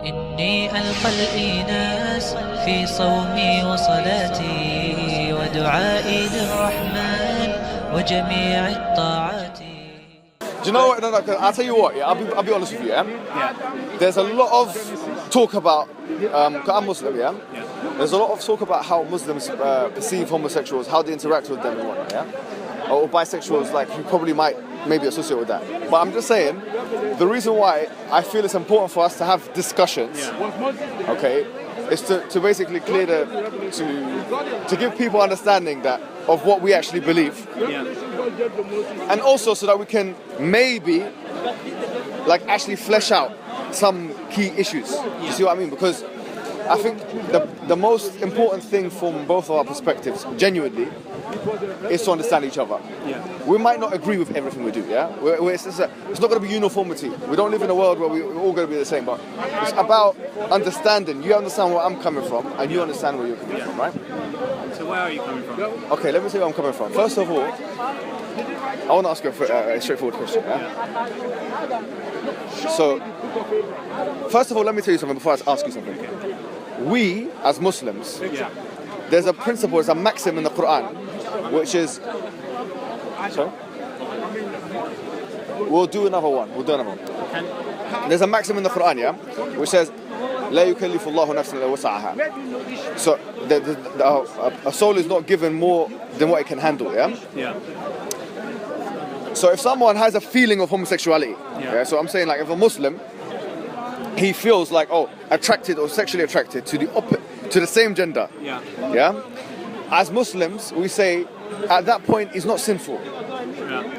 إني ألقى الإناس في صومي وصلاتي ودعائي للرحمن وجميع الطاعات. Do you know what? No, I'll tell you what. Yeah, I'll be honest with you. Yeah. There's a lot of talk about. 'Cause I'm Muslim. Yeah. There's a lot of talk about how Muslims perceive homosexuals, how they interact with them and whatnot. Yeah. Or bisexuals, like you probably might maybe associate with that. But I'm just saying, the reason why I feel it's important for us to have discussions, okay, is to basically clear to give people understanding that of what we actually believe. And also so that we can maybe like actually flesh out some key issues. You see what I mean? Because I think the most important thing from both of our perspectives, genuinely, is to understand each other. We might not agree with everything we do, yeah? It's not going to be uniformity. We don't live in a world where we're all going to be the same, but it's about understanding. You understand where I'm coming from, and you understand where you're coming from, right? So where are you coming from? Okay, let me tell you where I'm coming from. First of all, I want to ask you a straightforward question, yeah? So, first of all, let me tell you something before I ask you something. We, as Muslims, there's a principle, there's a maxim in the Quran, which is... Sorry? We'll do another one. There's a maxim in the Quran, yeah, which says, لا يكلف الله نفسا إلا وسعها. So, a soul is not given more than what it can handle, yeah? So if someone has a feeling of homosexuality, so I'm saying like if a Muslim, he feels like, attracted or sexually attracted to the same gender. As Muslims, we say at that point it's not sinful.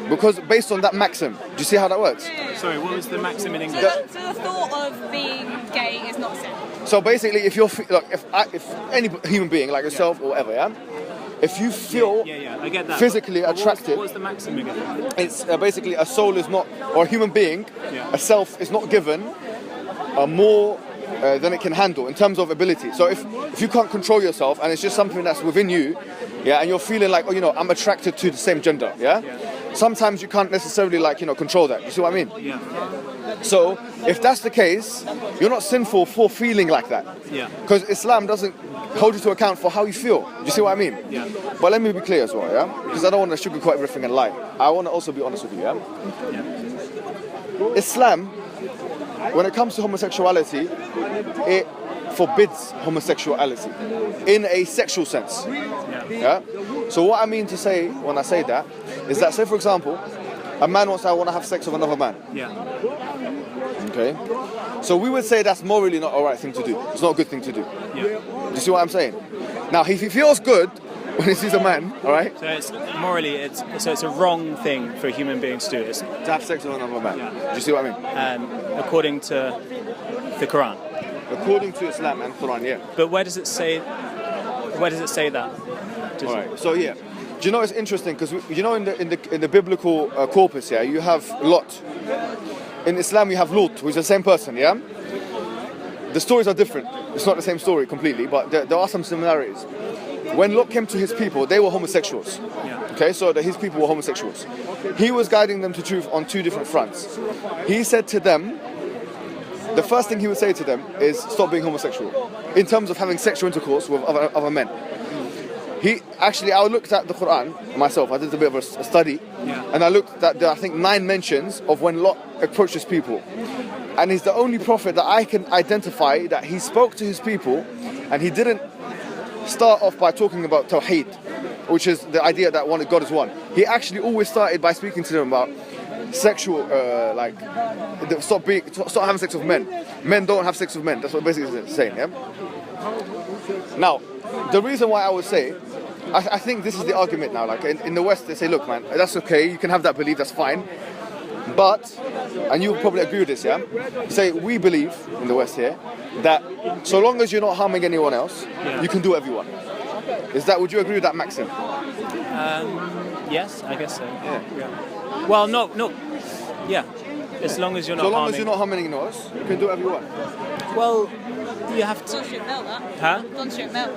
Because based on that maxim, do you see how that works? Sorry, what was the maxim in English? So the thought of being gay is not sin. So basically, if you're if any human being like yourself or whatever, if you feel I get that. physically attracted, what's the maxim again? It's basically a soul is not, or a human being, a self is not given more than it can handle in terms of ability. So if you can't control yourself and it's just something that's within you, and you're feeling like, I'm attracted to the same gender, sometimes you can't necessarily control that. You see what I mean? So if that's the case, you're not sinful for feeling like that. Because Islam doesn't hold you to account for how you feel. Do you see what I mean? But let me be clear as well, because I don't want to sugarcoat everything and lie. I want to also be honest with you, Islam, when it comes to homosexuality, it forbids homosexuality in a sexual sense. So what I mean to say when I say that is that, say for example, a man wants to want to have sex with another man. Okay. So we would say that's morally not a right thing to do. It's not a good thing to do. Do you see what I'm saying? Now, if he feels good when he sees a man, all right? So it's morally, it's a wrong thing for a human being to do. It's to have sex with another man. Do you see what I mean? According to the Quran. According to Islam and Quran, But where does it say that? All right. So do you know it's interesting because in the biblical corpus, you have Lot. In Islam, you have Lut, who is the same person, The stories are different. It's not the same story completely, but there are some similarities. When Lot came to his people, they were homosexuals. Okay, so his people were homosexuals. He was guiding them to truth on two different fronts. He said to them, the first thing he would say to them is stop being homosexual, in terms of having sexual intercourse with other men. I looked at the Quran myself. I did a bit of a study, and I looked at I think 9 mentions of when Lot approached his people, and he's the only prophet that I can identify that he spoke to his people, and he didn't start off by talking about Tawheed, which is the idea that God is one. He actually always started by speaking to them about sexual, stop having sex with men. Men don't have sex with men. That's what basically it's saying. Now, the reason why I would say, I think this is the argument now. Like in the West, they say, look, man, that's okay. You can have that belief. That's fine. But, and you probably agree with this, say we believe in the West here that so long as you're not harming anyone else, you can do whatever you want. Would you agree with that maxim? Yes, I guess so. Well, no. As long as you're not harming. So long as you're not harming anyone else, you can do whatever you want. Well, you have to. Don't shoot Mel, that. Huh? Don't shoot Mel.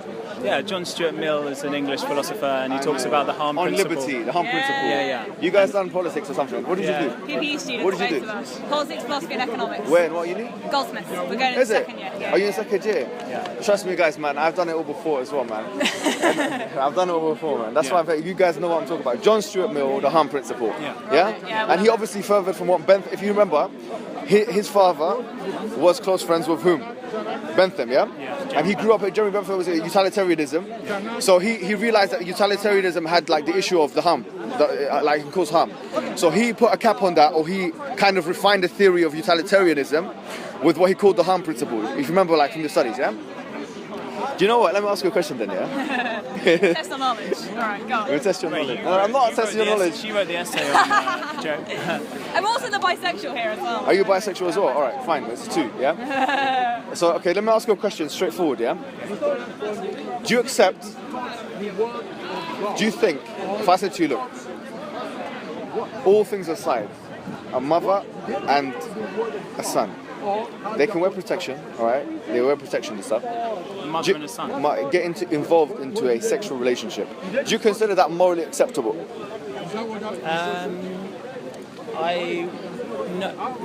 Yeah, John Stuart Mill is an English philosopher, and he talks about the harm On principle. liberty, the harm principle. Yeah. You guys done politics or something? What did you do? PPE students, What did you both do? of us. Politics, philosophy and economics. Where and what uni? Goldsmiths. We're going into Is it? second year. Yeah. Are you in second year? Yeah. Trust me, guys, man. I've done it all before as well, man. I've done it all before, man. That's Yeah. why I think you guys know what I'm talking about. John Stuart Mill, the harm principle. Yeah. Yeah, And he obviously furthered from what Ben. If you remember, his father was close friends with whom? Bentham, yeah? And he grew up at Jeremy Bentham was a utilitarianism. So he realized that utilitarianism had like the issue of the harm, like it can cause harm. So he put a cap on that, or he kind of refined the theory of utilitarianism with what he called the harm principle. If you remember, like from your studies, yeah? Do you know what? Let me ask you a question then, yeah? Test on knowledge. All right, go on. We'll test your knowledge. I'm not testing your knowledge. She wrote the essay on Joe. I'm also the bisexual here as well. Are you bisexual as well? All right, fine. There's two, yeah? So, okay, let me ask you a question straightforward, yeah? Do you accept, do you think, if I said to you, look, all things aside, a mother and a son, they can wear protection, all right? They wear protection and stuff. Mother and a son. Get involved into a sexual relationship. Do you consider that morally acceptable?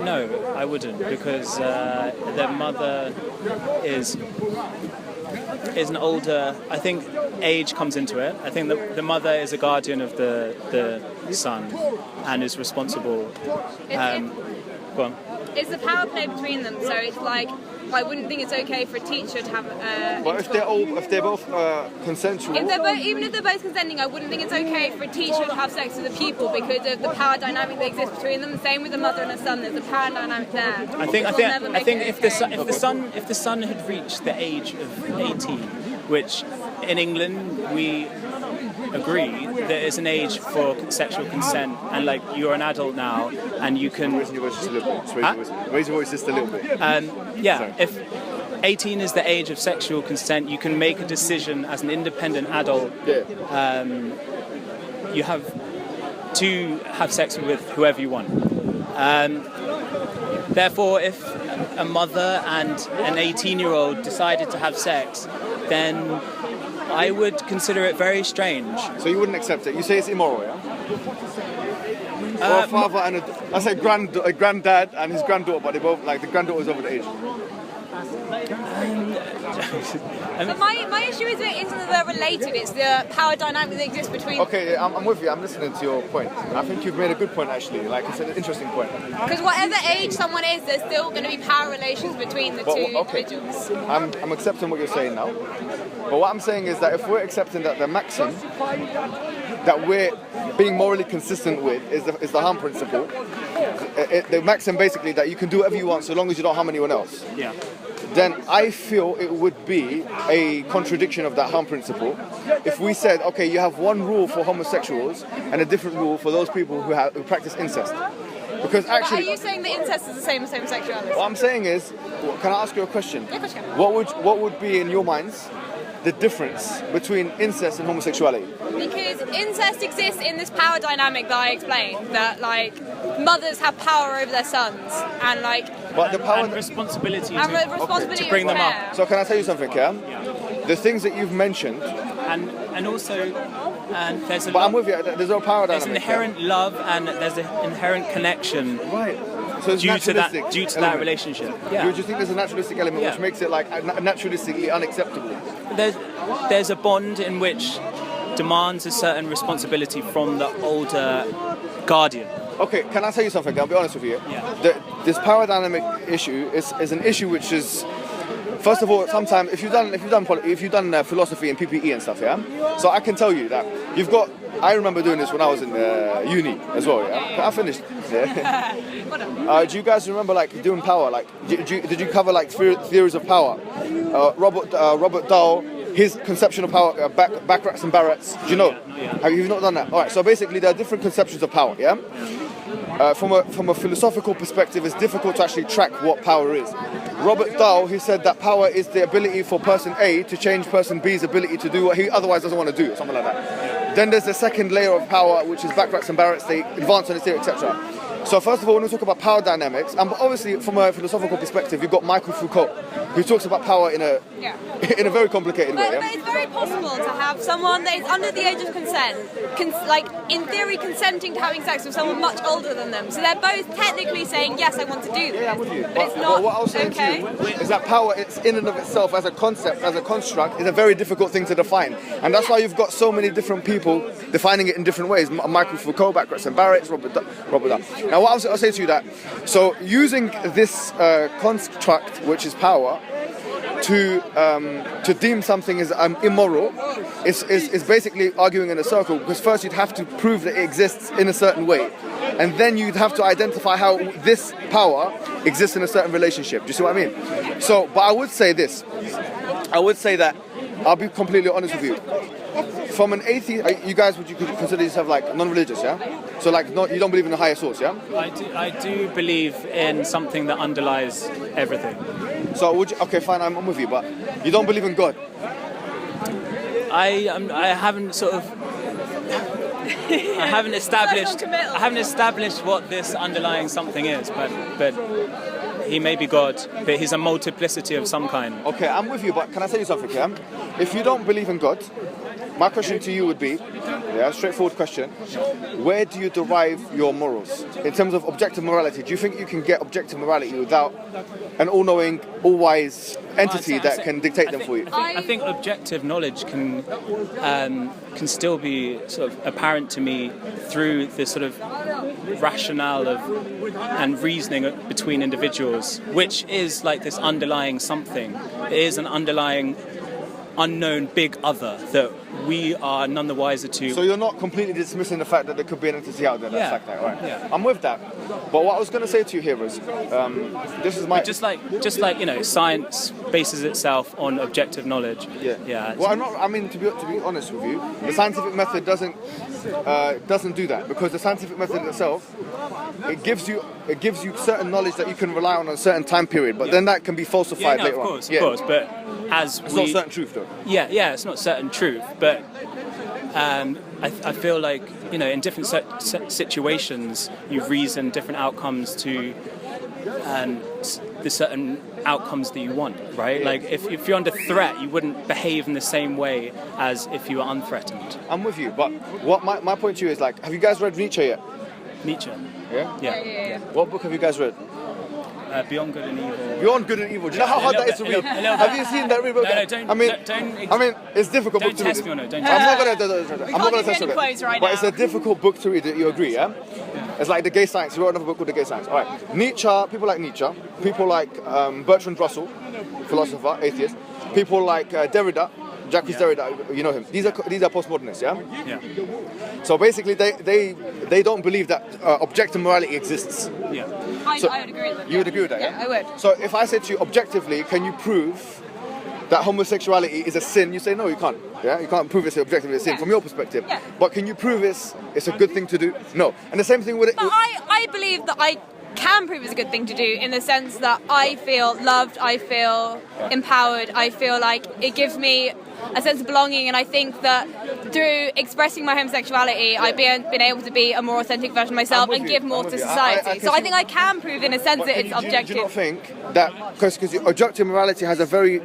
No, I wouldn't, because their mother is an older. I think age comes into it. I think the mother is a guardian of the son and is responsible. Go on. It's the power play between them, so it's like I wouldn't think it's okay for a teacher to have. But if they're both consensual. Even if they're both consenting, I wouldn't think it's okay for a teacher to have sex with a pupil because of the power dynamic that exists between them. Same with a mother and a son. There's a power dynamic there. I think if the son had reached the age of 18, which in England we agree there is an age for sexual consent, and like you're an adult now and you can Raise your voice just a little bit. Raise your voice just a little bit. yeah, if 18 is the age of sexual consent, you can make a decision as an independent adult. You have to have sex with whoever you want. Therefore, if a mother and an 18-year-old decided to have sex, then I would consider it very strange. So you wouldn't accept it? You say it's immoral, yeah? Or a father and let's say a granddad and his granddaughter, but they both, like the granddaughter's over the age. But my issue isn't that they're related, it's the power dynamic that exists between them. Okay, I'm with you, I'm listening to your point. I think you've made a good point actually, like it's an interesting point. Because whatever age someone is, there's still going to be power relations between the two individuals. I'm accepting what you're saying now. But what I'm saying is that if we're accepting that the maxim that we're being morally consistent with is the harm principle, the maxim basically that you can do whatever you want so long as you don't harm anyone else. Yeah. Then I feel it would be a contradiction of that harm principle if we said, okay, you have one rule for homosexuals and a different rule for those people who practice incest. Because actually, are you saying that incest is the same as homosexuality? what I'm saying is, can I ask you a question? Yeah, of course you can. What would be in your minds the difference between incest and homosexuality? Because incest exists in this power dynamic that I explained, that like mothers have power over their sons and like But the power and responsibility responsibility to bring them care. up. So can I tell you something, Cam? The things that you've mentioned, And also, there's a but I'm with you. There's no power there's dynamic. an inherent love and there's an inherent connection right. So it's due to that element. relationship. Do you think there's a naturalistic element Yeah. which makes it like naturalistically unacceptable? There's a bond in which demands a certain responsibility from the older guardian. Okay, can I tell you something? I'll be honest with you. Yeah. This power dynamic issue is an issue which is, first of all, sometimes if you've done philosophy and PPE and stuff, yeah. So I can tell you that you've got. I remember doing this when I was in uni as well. Yeah, I finished. Yeah. Do you guys remember like doing power? Like, did you cover like theories of power? Robert Dahl, his conception of power, Backrats and Barretts. Do you know? Have you not done that? All right. So basically, there are different conceptions of power. Yeah. From a philosophical perspective, it's difficult to actually track what power is. Robert Dahl, he said that power is the ability for person A to change person B's ability to do what he otherwise doesn't want to do, or something like that. Then there's the second layer of power, which is Backrats and Barretts. They advance on this theory, etc. So first of all, when we talk about power dynamics, and obviously from a philosophical perspective, you've got Michael Foucault, who talks about power in a in a very complicated way. But it's very possible to have someone that is under the age of consent, like in theory consenting to having sex with someone much older than them. So they're both technically saying, yes, I want to do this. Yeah, I'm with you. But it's not what I was saying okay. to you is that power, it's in and of itself as a concept, as a construct, is a very difficult thing to define. And that's why you've got so many different people defining it in different ways. Michael Foucault, and Barrett, Robert Duff. Now, what I'll say to you that, so using this construct, which is power, to deem something as immoral is basically arguing in a circle, because first you'd have to prove that it exists in a certain way, and then you'd have to identify how this power exists in a certain relationship. Do you see what I mean? So, but I would say this. I would say that, I'll be completely honest with you. From an atheist, you guys, would you consider yourself like non-religious, yeah? So like, you don't believe in the higher source, yeah? I do believe in something that underlies everything. So would you, okay, fine, I'm with you, but you don't believe in God? I haven't sort of... I haven't established what this underlying something is, but he may be God, but he's a multiplicity of some kind. Okay, I'm with you, but can I tell you something, yeah? If you don't believe in God, my question to you would be, straightforward question, where do you derive your morals? In terms of objective morality, do you think you can get objective morality without an all-knowing, all-wise entity that can dictate them for you? I think objective knowledge can still be sort of apparent to me through this sort of rationale and reasoning between individuals, which is like this underlying something. It is an underlying unknown big other that we are none the wiser to. So you're not completely dismissing the fact that there could be an entity out there that's like that, right? Yeah. I'm with that. But what I was going to say to you here is, this is my... Just like science bases itself on objective knowledge. Yeah. Well, to be honest with you, the scientific method doesn't do that, because the scientific method itself, it gives you certain knowledge that you can rely on a certain time period, but then that can be falsified later on. Of course, but it's not certain truth though. Yeah, it's not certain truth, but I feel like, in different situations you reason different outcomes to the certain outcomes that you want, right? Yeah. Like if you're under threat, you wouldn't behave in the same way as if you were unthreatened. I'm with you, but what my point to you is, like, have you guys read Nietzsche yet? Nietzsche. Yeah? What book have you guys read? Beyond Good and Evil. Beyond Good and Evil. Do you know how hard that is to read? Have you seen that book? No, don't. It's difficult book to read. Don't test me on it. I'm not going to test you on it. Right, but it's a difficult book to read. You agree, yeah? It's like The Gay Science. He wrote another book called The Gay Science. All right. Nietzsche. People like Nietzsche. People like Bertrand Russell, philosopher, atheist. People like Derrida. Jacques Derrida, you know him. These are postmodernists, yeah? Yeah. So basically, they don't believe that objective morality exists. Yeah. I would agree with that. You would agree with that, yeah? I would. So if I said to you, objectively, can you prove that homosexuality is a sin? You say, no, you can't. Yeah, you can't prove it's objectively a sin from your perspective. Yeah. But can you prove it's a good thing to do? No. And the same thing with it. But I believe that I can prove it's a good thing to do, in the sense that I feel loved, I feel empowered, I feel like it gives me a sense of belonging, and I think that through expressing my homosexuality, I've been able to be a more authentic version of myself and give more to society. So I think I can prove, in a sense, that it's objective. Do you not think that, because objective morality has a very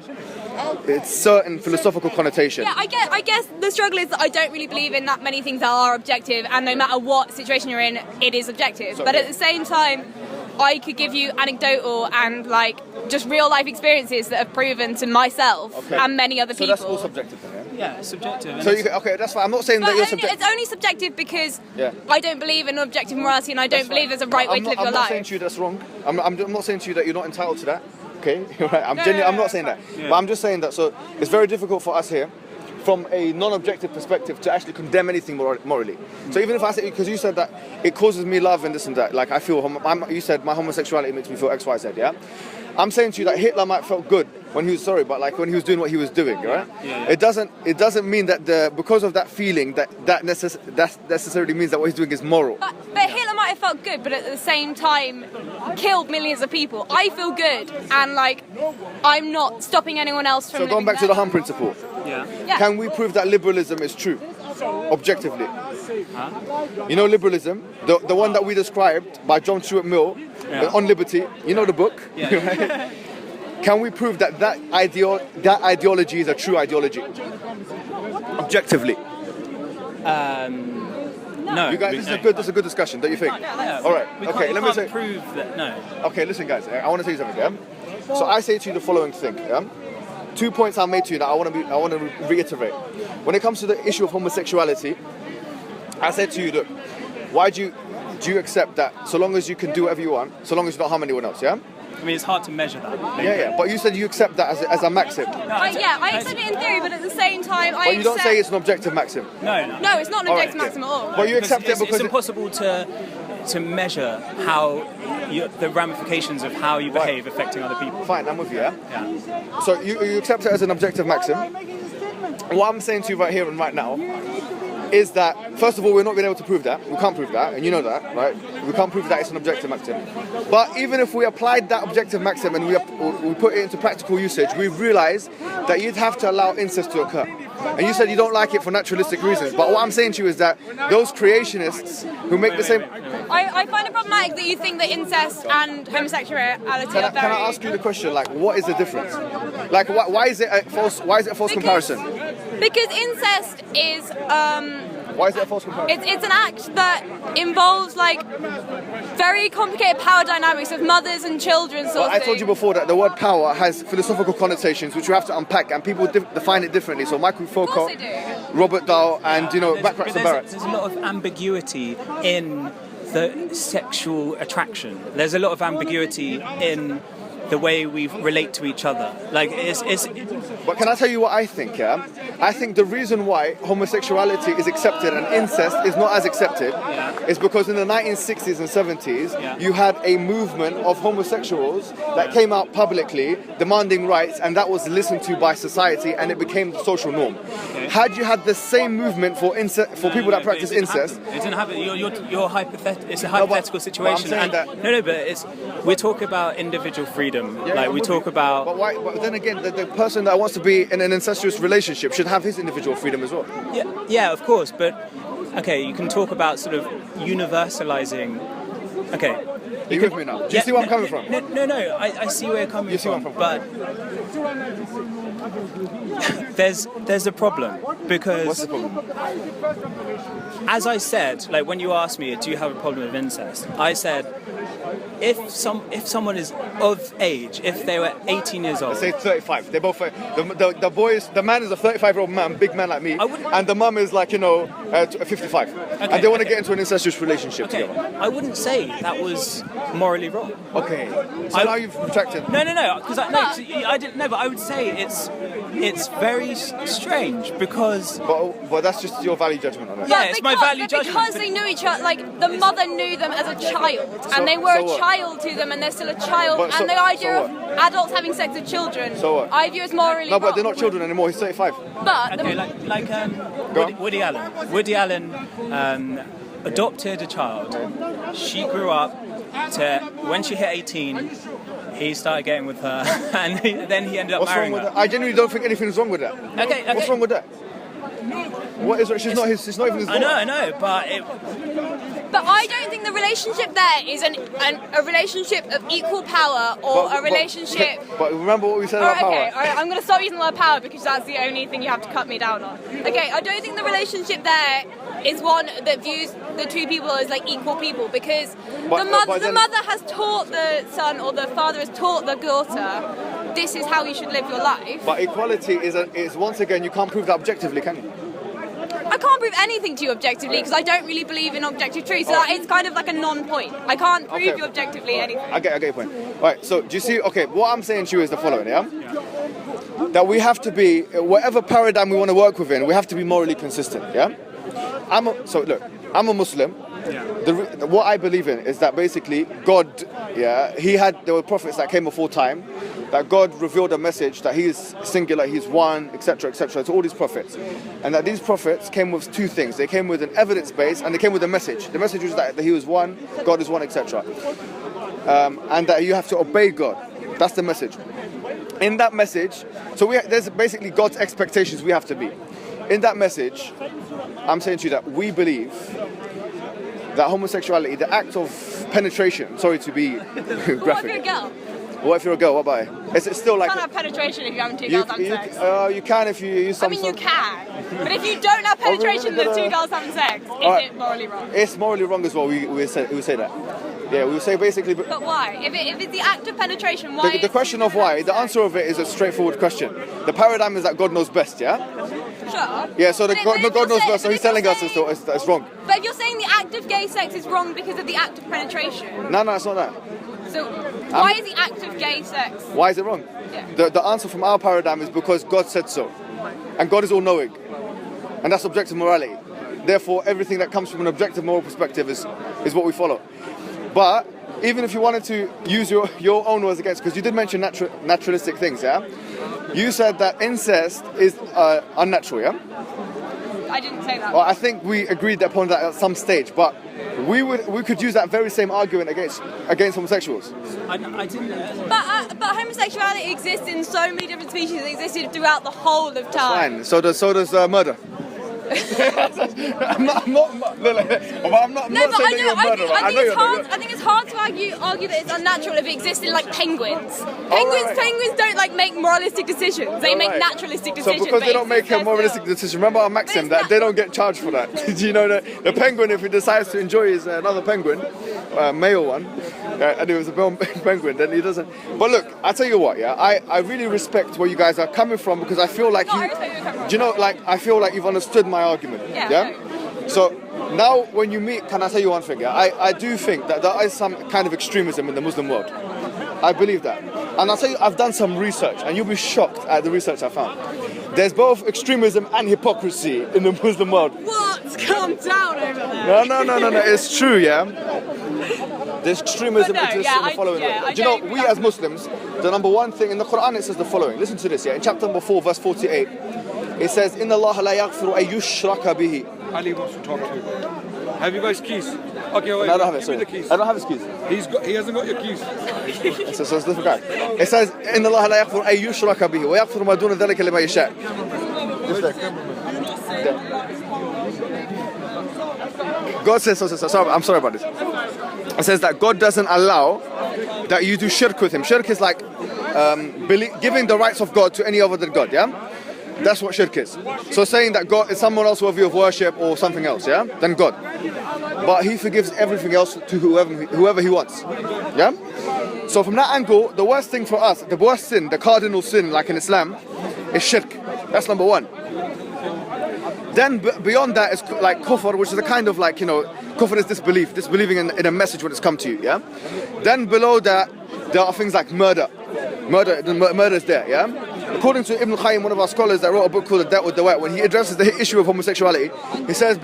certain philosophical connotation? Yeah, I guess the struggle is that I don't really believe in that many things that are objective, and no matter what situation you're in, it is objective. But at the same time, I could give you anecdotal and just real life experiences that have proven to myself and many other people. So that's all subjective then, yeah? Yeah, it's subjective. So okay, that's fine. I'm not saying that you're subjective. It's only subjective because I don't believe in objective morality, and I don't believe there's a right way to live your life. I'm not saying to you that's wrong. I'm not saying to you that you're not entitled to that. Okay, you're right. I'm not saying that. Yeah. But I'm just saying that. So it's very difficult for us here, from a non-objective perspective, to actually condemn anything morally. So even if I say, because you said that it causes me love and this and that, like I feel, you said my homosexuality makes me feel X, Y, Z, yeah? I'm saying to you that Hitler might have felt good when he was sorry, but when he was doing what he was doing, right? Yeah. It doesn't mean that because of that feeling that necessarily means that what he's doing is moral. But Hitler might have felt good, but at the same time killed millions of people. I feel good, and I'm not stopping anyone else from. So going back to the Hum principle. Yeah. Can we prove that liberalism is true, objectively? You know liberalism, the one that we described by John Stuart Mill on Liberty. You know the book. Yeah. Right? Can we prove that ideology is a true ideology? Objectively. No. You guys, this is a good discussion, don't you think? Yeah. All right. We Okay. Let me say. prove that. No. Okay. Listen, guys. I want to say something. Yeah. So I say to you the following thing. Yeah. 2 points I made to you that I want to reiterate. When it comes to the issue of homosexuality, I said to you, look, why do you accept that so long as you can do whatever you want, so long as you don't harm anyone else? Yeah. I mean, it's hard to measure that. Yeah. But you said you accept that as a maxim. I accept it in theory, but at the same time, But you don't say it's an objective maxim. No, it's not an objective maxim at all. But you accept it because it's impossible to measure how the ramifications of how you behave affecting other people. Fine, I'm with you. Yeah. Yeah. So you accept it as an objective maxim. What I'm saying to you right here and right now is that, first of all, we're not being able to prove that. We can't prove that, and you know that, right? We can't prove that it's an objective maxim. But even if we applied that objective maxim and we put it into practical usage, we realise that you'd have to allow incest to occur. And you said you don't like it for naturalistic reasons. But what I'm saying to you is that those creationists who make the same... I find it problematic that you think that incest and homosexuality are very... Can I ask you the question, like, what is the difference? Like, why is it a false comparison? Because incest is... Why is it a false comparison? It's an act that involves like very complicated power dynamics of mothers and children sort of I told you before that the word power has philosophical connotations which you have to unpack, and people define it differently. So Michael Foucault, Robert Dahl, and Backrax and Barrett. There's a lot of ambiguity in the sexual attraction. There's a lot of ambiguity in the way we relate to each other. Like, it's... But can I tell you what I think, yeah? I think the reason why homosexuality is accepted and incest is not as accepted is because in the 1960s and 70s, you had a movement of homosexuals that came out publicly demanding rights, and that was listened to by society, and it became the social norm. Had you had the same movement for people that practice incest... It didn't happen. You're hypothetical. It's a hypothetical situation. But we're talking about individual freedom. We talk about... But then again, the person that wants to be in an incestuous relationship should have his individual freedom as well. Yeah, of course, but okay, you can talk about sort of universalizing. Okay. Are you with me now? Do you see where I'm coming from? No, I see where you're coming from. But there's a problem because... What's the problem? As I said, like when you asked me, do you have a problem with incest? I said, if someone is of age, if they were 18 years old... Say 35. They're both... The man is a 35-year-old man, big man like me, and the mum is like, 55. Okay, and they want to get into an incestuous relationship together. I wouldn't say that was morally wrong. Okay. So now you've retracted. No, because I didn't know, but I would say it's very strange because... But that's just your value judgment on it. Yeah, it's my value judgment. Because they knew each other, like the mother knew them as a child, and they were a child to them, and they're still a child, and the idea of adults having sex with children, I view as morally wrong. No, but they're not children anymore. He's 35. But Woody Allen. Woody Allen adopted a child. She grew up to when she hit 18. He started getting with her, and then he ended up marrying her. I genuinely don't think anything's wrong with that. Okay. What's wrong with that? What is? She's not even his daughter. I know, but I don't think the relationship there is a relationship of equal power or a relationship... But remember what we said about power. Okay, I'm going to stop using the word power because that's the only thing you have to cut me down on. Okay, I don't think the relationship there is one that views the two people as like equal people because the mother has taught the son or the father has taught the daughter this is how you should live your life. But equality is once again, you can't prove that objectively, can you? I can't prove anything to you objectively because I don't really believe in objective truth. So it's kind of like a non-point. I can't prove you objectively anything. I get your point. Right, so do you see, what I'm saying to you is the following, that we have to be, whatever paradigm we want to work within, we have to be morally consistent, I'm a Muslim. What I believe in is that basically God, there were prophets that came before time, that God revealed a message that He is singular, He's one, etc., to all these prophets, and that these prophets came with two things. They came with an evidence base, and they came with a message. The message was that He was one, God is one, etc., and that you have to obey God. That's the message. In that message, there's basically God's expectations we have to be. in that message, I'm saying to you that we believe that homosexuality, the act of penetration, sorry to be What if you're a graphic. girl? What if you're a girl? What about it? It's still You like... can't have penetration if you're having two You, girls having you, sex. you can if you use I some mean, you sort... can. But if you don't have penetration and there's two girls having sex, is Alright. it morally wrong? It's morally wrong as well, we would say that. Yeah, we would say basically... But why? If it's the act of penetration, why? The question of why, the answer of it is a straightforward question. The paradigm is that God knows best, yeah? Sure. Yeah, so But if God knows you're best, so saying- he's telling us saying- it's wrong. But if you're saying the act of gay sex is wrong because of the act of penetration, No, it's not that. so why is the act of gay sex? Why is it wrong? Yeah. The answer from our paradigm is because God said so. And God is all-knowing. And that's objective morality. Therefore, everything that comes from an objective moral perspective is what we follow. But even if you wanted to use your own words against, because you did mention naturalistic things, yeah? You said that incest is unnatural, yeah? I didn't say that. Well, I think we agreed upon that at some stage, but we could use that very same argument against homosexuals. I didn't. But homosexuality exists in so many different species. It existed throughout the whole of time. Fine. So does murder. I'm not saying that you're a murderer. I know you're not. I think it's hard to argue that it's unnatural if it exists in like penguins. right. Penguins don't like make moralistic decisions. They make Right. naturalistic So decisions. because they but don't make a exists moralistic still. decision, remember our maxim it's that not- they don't get charged for that. Do you know that the penguin, if he decides to enjoy his another penguin, male one, and it was a male penguin, then he doesn't. But look, I tell you what, yeah, I really respect where you guys are coming from because I feel like No, I you, respect where you're coming from. do you know, like I feel like you've understood my argument. Yeah. So now when you meet, can I tell you one thing? Yeah, I do think that there is some kind of extremism in the Muslim world. I believe that. And I'll tell you, I've done some research, and you'll be shocked at the research I found. There's both extremism and hypocrisy in the Muslim world. What? Calm down over there. No. It's true, yeah. There's extremism But no, exists yeah, in the following way. I Do you know, don't we agree. as Muslims, the number one thing in the Quran, it says the following. Listen to this, yeah. In chapter number 4, verse 48, it says, "Inna Allah la yaghfiru an yushraka bihi." Ali wants to talk to you. Have you guys keys? Okay, wait. No, I don't have it. Give me Sorry. the keys. I don't have his keys. He hasn't got your keys. So it's a different guy. It says, "Inna Allah la yaghfiru an yushraka bihi wa yaghfiru ma duna dhalika liman yasha." God says, sorry, I'm sorry about this. It says that God doesn't allow that you do shirk with him. Shirk is like giving the rights of God to any other than God, yeah? That's what shirk is. So saying that God is someone else worthy of worship or something else, yeah? Than God. But he forgives everything else to whoever he wants, yeah? So from that angle, the worst thing for us, the worst sin, the cardinal sin, like in Islam, is shirk. That's number one. Then beyond that is like kufr, which is a kind of like, you know, kufr is disbelief, disbelieving in a message when it's come to you, yeah? Then below that, there are things like murder. Murder is there, yeah? According to Ibn Qayyim, one of our scholars that wrote a book called The Debt with the Wet, when he addresses the issue of homosexuality, he says,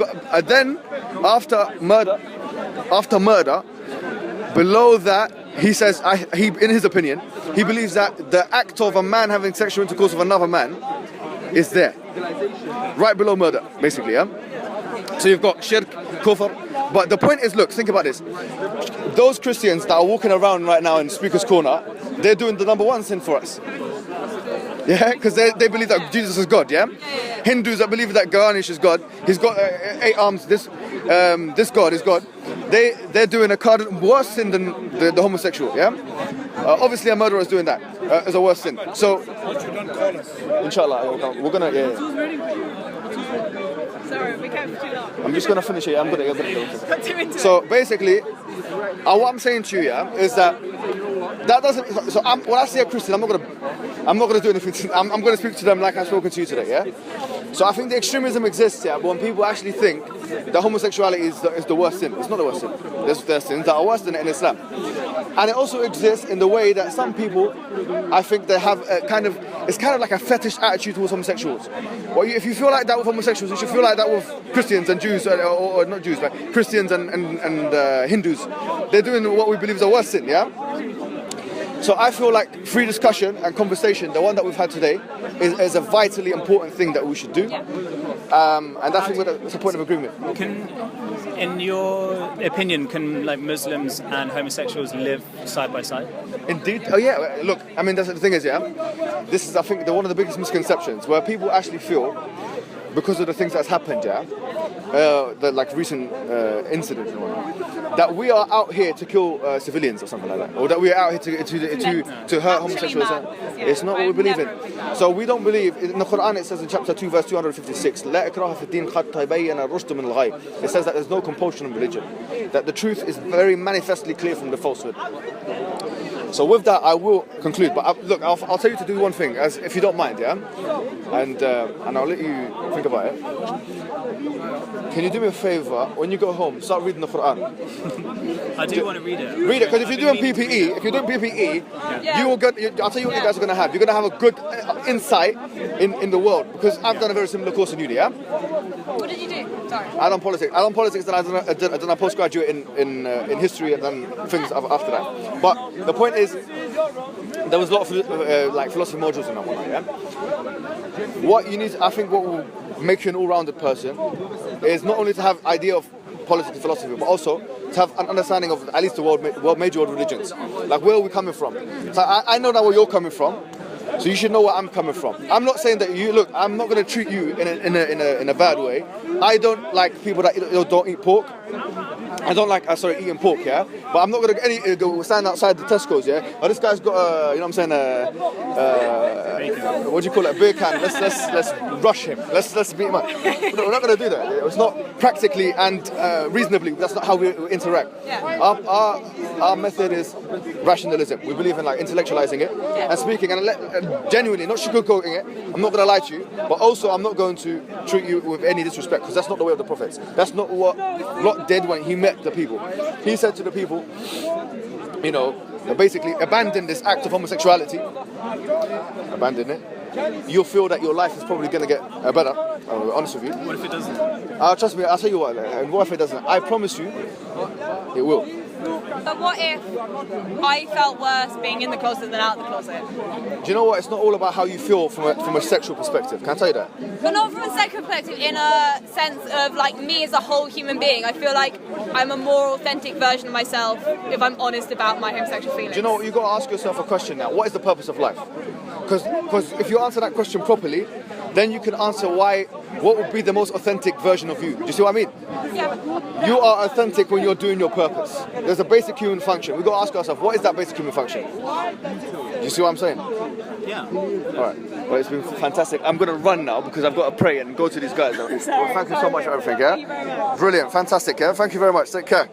then after murder, below that, he says, in his opinion, he believes that the act of a man having sexual intercourse with another man is there. Right below murder, basically, yeah? So you've got shirk, kufr, but the point is, look, think about this. Those Christians that are walking around right now in Speaker's Corner, they're doing the number one sin for us. Yeah, because they believe that Jesus is God, yeah? Hindus that believe that Ganesh is God, he's got 8 arms, this God is God. They're doing a worse sin than the homosexual, yeah? Obviously a murderer is doing that, as a worse sin. So, inshallah, we're gonna, yeah. Sorry, we kept too long. I'm just gonna finish it, I'm gonna Got too into So basically, what I'm saying to you, yeah, is that doesn't. So when I see a Christian, I'm not gonna do anything. I'm gonna speak to them like I've spoken to you today, yeah. So I think the extremism exists, yeah. But when people actually think that homosexuality is the worst sin, it's not the worst sin. There's sins that are worse than it in Islam, and it also exists in the way that some people, I think they have it's kind of like a fetish attitude towards homosexuals. Well, if you feel like that with homosexuals, you should feel like that with Christians and Jews, or not Jews, but Christians and Hindus. They're doing what we believe is a worse sin, yeah? So I feel like free discussion and conversation, the one that we've had today, is a vitally important thing that we should do. And I think it's a point of agreement. In your opinion, can like Muslims and homosexuals live side by side? Indeed. Oh yeah. Look, I mean, that's the thing is, yeah. This is, I think, one of the biggest misconceptions where people actually feel because of the things that's happened, yeah, the like recent incidents and whatnot, that we are out here to kill civilians or something like that, or that we are out here to hurt homosexuals. It's not what we believe in. So we don't believe in the Quran. It says in chapter 2, verse 256, "لا إكراه في الدين قد تبين الرشد من الغي." It says that there's no compulsion in religion, that the truth is very manifestly clear from the falsehood. So with that, I will conclude. But look, I'll tell you to do one thing, as if you don't mind, yeah. And I'll let you think about it. Can you do me a favor? When you go home, start reading the Quran. I do want to read it. Read it, because if you're doing PPE, you will get. I'll tell you what you guys are going to have. You're going to have a good insight in the world. Because I've done a very similar course in uni, yeah. What did you do? Sorry. I done politics. Then I done a postgraduate in history, and then things after that. But the point is, there was a lot of like philosophy modules in that one, yeah. What you need, I think, what will make you an all-rounded person is not only to have idea of politics and philosophy, but also to have an understanding of at least the major world religions. Like, where are we coming from? So I know now where you're coming from, so you should know where I'm coming from. I'm not saying that I'm not going to treat you in a bad way. I don't like people that don't eat pork. I don't like eating pork, yeah. But I'm not going to go stand outside the Tesco's, yeah. Oh, this guy's got you know what I'm saying, what do you call it, a beer can. Let's rush him. Let's beat him up. We're not going to do that. It's not practically and reasonably. That's not how we interact. Our method is rationalism. We believe in like intellectualizing it and speaking and genuinely, not sugarcoating it. I'm not going to lie to you, but also I'm not going to treat you with any disrespect, because that's not the way of the prophets. That's not what Lot did when he met the people. He said to the people, you know, basically abandon this act of homosexuality. Abandon it. You'll feel that your life is probably going to get better. I'll be honest with you. What if it doesn't? Trust me, I'll tell you what. What if it doesn't? I promise you, it will. But what if I felt worse being in the closet than out the closet? Do you know what? It's not all about how you feel from a sexual perspective. Can I tell you that? But not from a sexual perspective, in a sense of like me as a whole human being. I feel like I'm a more authentic version of myself if I'm honest about my homosexual feelings. Do you know what? You've got to ask yourself a question now. What is the purpose of life? Because if you answer that question properly, then you can answer what would be the most authentic version of you. Do you see what I mean? Yeah. You are authentic when you're doing your purpose. There's a basic human function. We've got to ask ourselves, what is that basic human function? Do you see what I'm saying? Yeah. Alright. Well, it's been fantastic. I'm going to run now because I've got to pray and go to these guys. Well, thank you so much for everything, yeah? Brilliant. Fantastic, yeah? Thank you very much. Take care.